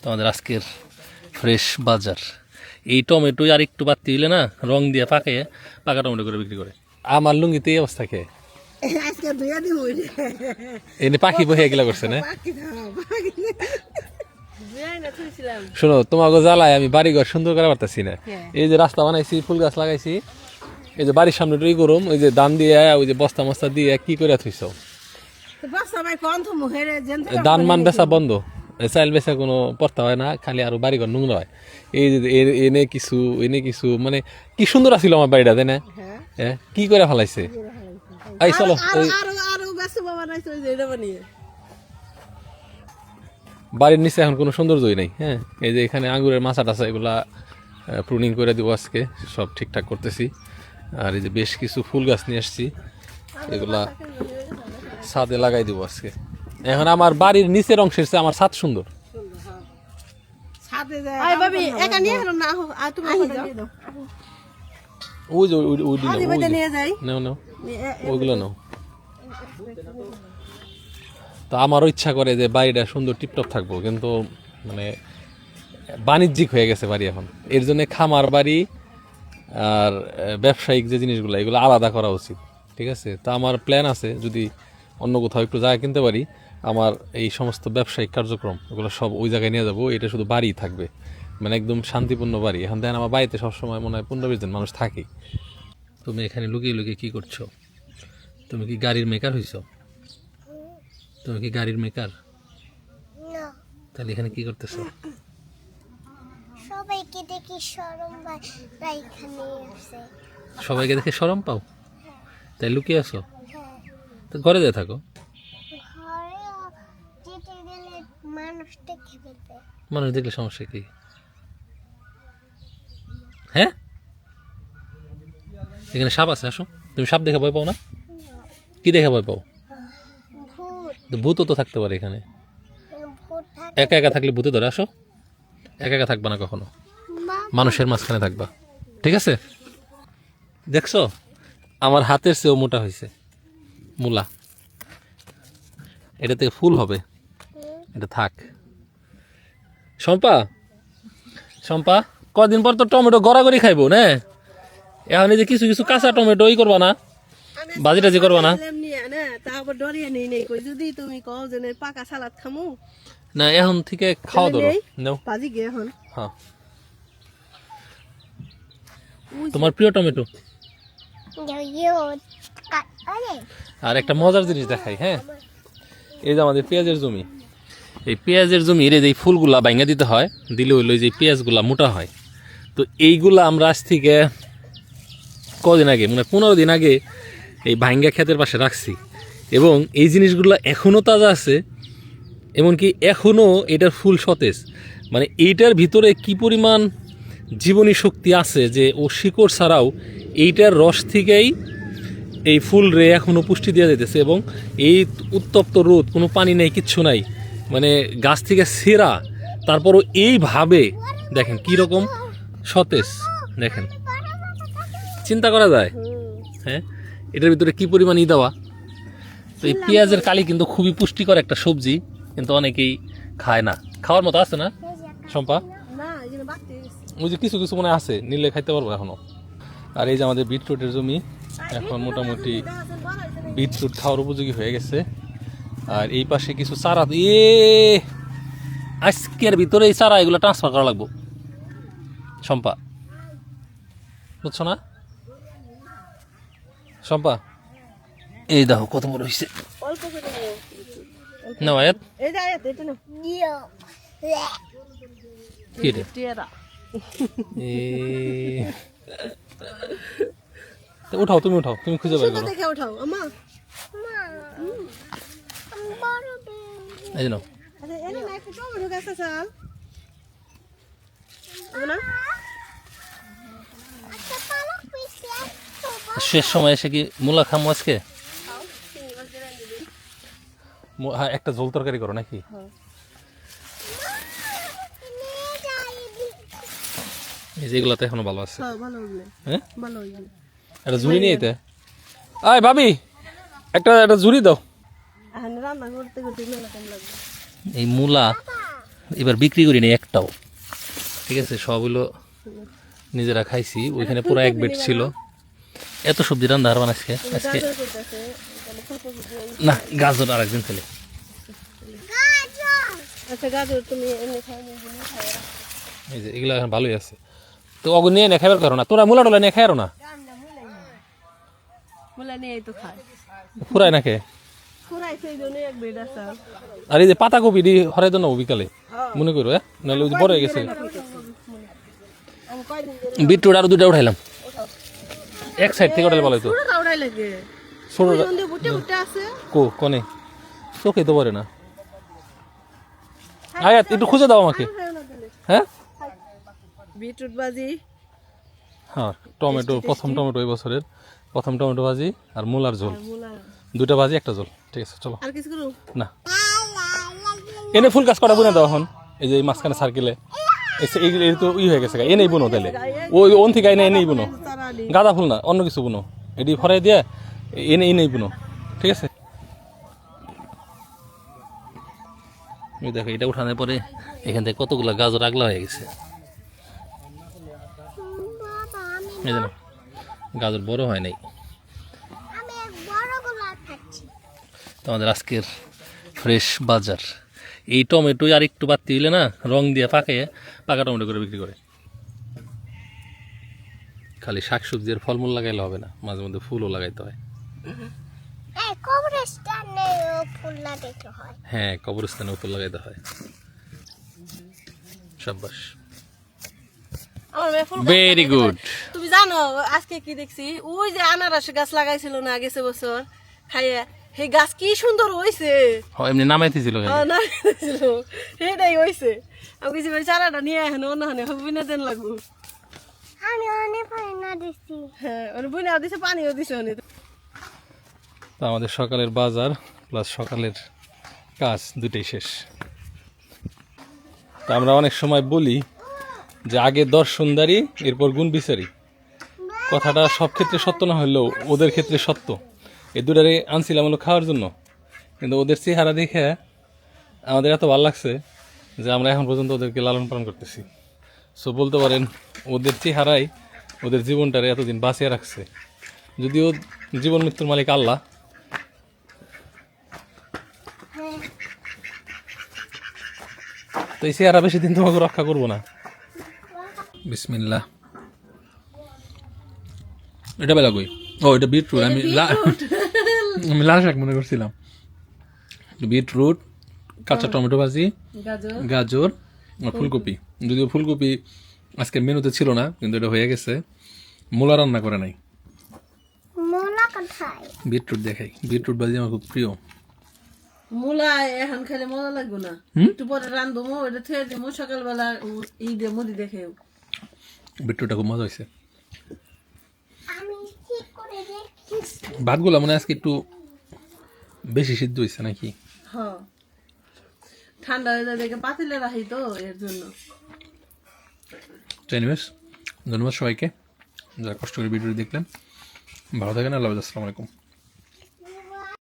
তোমাদের আজকের ফ্রেশ বাজার। এই টমেটো আর একটু বাড়তি হইলে না রং দিয়ে পাকা টমেটো করে বিক্রি করে। আমার লুঙ্গিতে এই অবস্থা খেয়ে এনে পাখি বহে এগুলা করছে না। শোনো, তোমাকে জ্বালায় আমি বাড়িঘর সুন্দর করে পারতেছি না। এই যে রাস্তা বানাইছি, ফুল গাছ লাগাইছি, এই যে বাড়ির সামনে টুই গরম, ওই যে দান দিয়ে ওই যে বস্তা মস্তা দিয়ে কি করে থুইছ। দান মান বেচা বন্ধ, চাইল বেচা কোনো পড়তা হয় না, খালি আরো বাড়িঘর নোংরা হয়। এই যে এনে কিছু মানে কি সুন্দর আছিল আমার বাড়িটা, তাই না? হ্যাঁ, কি করে ফেলাইছে। এই চলো, বাড়ির নিচে এখন কোনো সৌন্দর্যই নেই। হ্যাঁ, এই যে এখানে আঙ্গুরের মাছা টাছা এগুলা প্রুনিং করে দিব আজকে, সব ঠিকঠাক করতেছি। আর এই যে বেশ কিছু ফুল গাছ নিয়ে আসছি, এগুলা ছাদে লাগাই দিব আজকে। এখন আমার বাড়ির নিচের অংশের চেয়ে আমার ছাদ সুন্দর। ওই যে ওইগুলো নাও। তো আমারও ইচ্ছা করে যে বাড়িটা সুন্দর টিপটপ থাকবো, কিন্তু মানে বাণিজ্যিক হয়ে গেছে বাড়ি এখন। এর জন্য খামার বাড়ি আর ব্যবসায়িক যে জিনিসগুলো এগুলো আলাদা করা উচিত। ঠিক আছে, তা আমার প্ল্যান আছে, যদি অন্য কোথাও একটু জায়গা কিনতে পারি, আমার এই সমস্ত ব্যবসায়িক কার্যক্রম এগুলো সব ওই জায়গায় নিয়ে যাবো। এটা শুধু বাড়ি থাকবে, মানে একদম শান্তিপূর্ণ বাড়ি। এখন দেখেন আমার বাড়িতে সবসময় মনে হয় 15-20 জন মানুষ থাকি। তুমি এখানে লুকিয়ে লুকিয়ে কি করছো? তুমি কি গাড়ির মেকার হইছো? তুমি কি গাড়ির মেকার? তাহলে এখানে কি করতেছো? সবাইকে দেখে শরম পাই, এখানে আছে। সবাইকে দেখে শরম পাও, তাই লুকিয়ে আছো? তো ঘরে যেয়ে থাকো। ঘরে যেতে গেলে মানুষ দেখে ফেলবে। মানুষ দেখলে সমস্যা কি? হ্যাঁ, এখানে সাপ আছে, আসো। তুমি সাপ দেখে ভয় পাও না? কি দেখে ভয় পাও? ভূতও তো থাকতে পারে এখানে। একা একা থাকলে ভূতে ধরে। আসো, একা একা থাকবা না কখনো, মানুষের মাঝখানে থাকবা, ঠিক আছে? দেখছো আমার হাতের চেয়েও মোটা হয়েছে মূলা। এটা থেকে ফুল হবে, এটা থাক। শম্পা কদিন পর তো টমেটো গড়াগড়ি খাইবো না। এখন এই যে কিছু কিছু কাঁচা টমেটো ই করবা না, ভাজি টাজি করবা না? না, এখন থেকে খাওয়া ধরো। হ্যাঁ, তোমার প্রিয় টমেটো। আর একটা মজার জিনিস দেখাই। হ্যাঁ, এই যে আমাদের পেঁয়াজের জমি, এই পেঁয়াজের জমির এই ফুলগুলা ভাঙা দিতে হয়, দিলে হইলো যে পেঁয়াজগুলা মোটা হয়। তো এইগুলা আমরা আজ থেকে কদিন আগে, মানে 15 দিন আগে এই ভাঙ্গা ক্ষেতের পাশে রাখছি, এবং এই জিনিসগুলো এখনও তাজা আছে, এমনকি এখনও এটার ফুল সতেজ। মানে এইটার ভিতরে কি পরিমাণ জীবনী শক্তি আছে যে ও শিকড় ছাড়াও এইটার রস থেকেই এই ফুল রে এখনও পুষ্টি দেওয়া যাইতেছে। এবং এই উত্তপ্ত রোদ, কোনো পানি নেই, কিচ্ছু নাই, মানে গাছ থেকে সেরা, তারপরও এইভাবে দেখেন কীরকম সতেজ। দেখেন, চিন্তা করা যায়। হ্যাঁ, এটার ভিতরে কি পরিমাণ ই দেওয়া। তো এই পেঁয়াজের কালি কিন্তু খুবই পুষ্টিকর একটা সবজি, কিন্তু অনেকেই খায় না। খাওয়ার মতো আছে না শম্পা? ওই যে কিছু কিছু মনে আছে, নিলে খাইতে পারবো এখনো। আর এই যে আমাদের বিটরুটের জমি, এখন মোটামুটি বিটরুট খাওয়ার উপযোগী হয়ে গেছে। আর এই পাশে কিছু চারা, আজকের ভিতরে এই চারা এগুলো ট্রান্সফার করা লাগবো শম্পা, বুঝছো না শম্পা? এই দেখো কত বড় হয়েছে না আয়াত। উঠাও, তুমি উঠাও, তুমি খুঁজে বের করো। এই নাও। শেষ সময় এসে কি মূলা খামো আজকে? হ্যাঁ, একটা ঝোল তরকারি করো নাকি? এই যেগুলাতে এখনো ভালো আছে। হ্যাঁ, একটা ঝুড়ি নিয়ে যেতে। আয় ভাবি, একটা ঝুড়ি দাও। এই মূলা এবার বিক্রি করি নাই একটাও, ঠিক আছে, সবগুলো নিজেরা খাইছি। ওইখানে পুরো এক বেড ছিল। এত সবজি রান্না আর বানাইছে আজকে না। গাজর আর একদিন খেলে। আচ্ছা গাজর তুমি এনে খাও। এই যে এগুলো এখন ভালোই আছে। তো অগু নিয়ে না খাইবার কারো না, তোরা মূলা টোলা নিয়ে খাইরো না? মুলা নিয়ে তো খায়। ফুরাই না খেয়ে। পুরাই সেই জন্য এক বেড আছে। আর এই যে পাতাকপি দি হরাই দেন বিকালে মনে করো, হ্যাঁ, নাহলে ওই যে বড় হয়ে গেছে। বিটরুট আরো 2টা উঠাইলাম, এক সাইড থেকে উঠালে ভালো হতো। পুরো কাউড়াই লাগে। ছোট নন্দে বুটে বুটে আছে। কোনে চোখে তো পারে না। আয়াত একটু খুঁজে দাও আমাকে। হ্যাঁ বিটরুট ভাজি, হ্যাঁ, টমেটো, প্রথম টমেটো এই বছরের প্রথম টমেটো ভাজি আর মূলার ঝোল। মুলা। 2টা ভাজি 1টা ঝোল, ঠিক আছে চলো। আর কিছু করু? না এনে ফুল গাছ কটা বুনে দাও এখন। এই যে এই মাঝখানে সার্কেলে এইগুলো তো হয়ে গেছে, এনেই বুনো তাহলে। ওই ওন থেকে এনেই বুনো, গাঁদা ফুল না অন্য কিছু বুনো। এটি ফরাই দিয়ে এনেই বুনো, ঠিক আছে। এই দেখো এটা উঠানোর পরে এখান থেকে কতগুলো গাজর আগলা হয়ে গেছে। এই জানো গাজর বড় হয় নাই। আমি বড়গুলো খাচ্ছি। তো আমাদের আজকের ফ্রেশ বাজার। এই টমেটো আর একটু বাড়তি হইলে না রং দিয়ে পাকা টমেটো করে বিক্রি করে। খালি শাকসবজির ফলমূল লাগাইলে হবে না, মাঝে মধ্যে ফুলও লাগাইতে হয়। এই কবরস্থানে ফুল লাগাইতে হয়। হ্যাঁ, কবরস্থানে ফুল লাগাইতে হয়। সাব্বাস, আমার মেয়ে ফুল ভেরি গুড। তুমি জানো আজকে কি দেখছি? ওই যে আনারস গাছ লাগাইছিল না গেছে বছর খাইয়া, সেই গাছ কি সুন্দর হইছে। এমনি নামাইতেছিল না সেটাই হইছে। আমি কিছু চারাটা নিয়ে এখন অন্য হানে বুনা দেন লাগবো। আমি অনেক পানি না দিছি। হ্যাঁ, বুনাও দিছে, পানিও দিছে অনেক। তো আমাদের সকালের বাজার প্লাস সকালের কাজ দুটেই শেষ। তো আমরা অনেক সময় বলি যে আগে দর্শনদারি এরপর গুণ বিচারি। কথাটা সব ক্ষেত্রে সত্য না হলেও ওদের ক্ষেত্রে সত্য। এই দুটারে আনছিলাম হলো খাওয়ার জন্য, কিন্তু ওদের চেহারা দেখে আমাদের এত ভালো লাগছে যে আমরা এখন পর্যন্ত ওদেরকে লালন পালন করতেছি। সো বলতে পারেন ওদের চেহারাই ওদের জীবনটারে এতদিন বাঁচিয়ে রাখছে। যদিও জীবন মৃত্যুর মালিক আল্লাহ। তো এই চেহারা বেশি দিন তোমাকে রক্ষা করবো না। বিসমিল্লাহ। এটা বেলা কই? ও এটা বিটরুট। আমি লাল শাক মনে করছিলাম। বিটরুট, কাঁচা টমেটো ভাজি, গাজর আর ফুলকপি। যদিও ফুলকপি আজকে মেনুতে ছিল না, কিন্তু এটা হয়ে গেছে। মূলা রান্না করে নাই। বিটরুট দেখাই, বিটরুট ভাজি আমার খুব প্রিয়। মূলা এখন খেলে মজা লাগবে না, একটু পরে রান্ধবো, এটা থুয়ে দেবো সকালবেলা ই দিয়ে মুড়ি দেখে। বিটরুটটা খুব মজা হয়েছে। ভাতগুলা মনে হয় আজকে একটু বেশি সিদ্ধ হয়েছে নাকি? হ্যাঁ, ঠান্ডা হয়ে যায় দেখে পাতিলে রাখি তো এর জন্য। এনিওয়েজ, ধন্যবাদ সবাইকে যারা কষ্ট করে ভিডিও দেখলেন। ভালো থাকেন। আল্লাহ হাফেজ, আসসালামু আলাইকুম।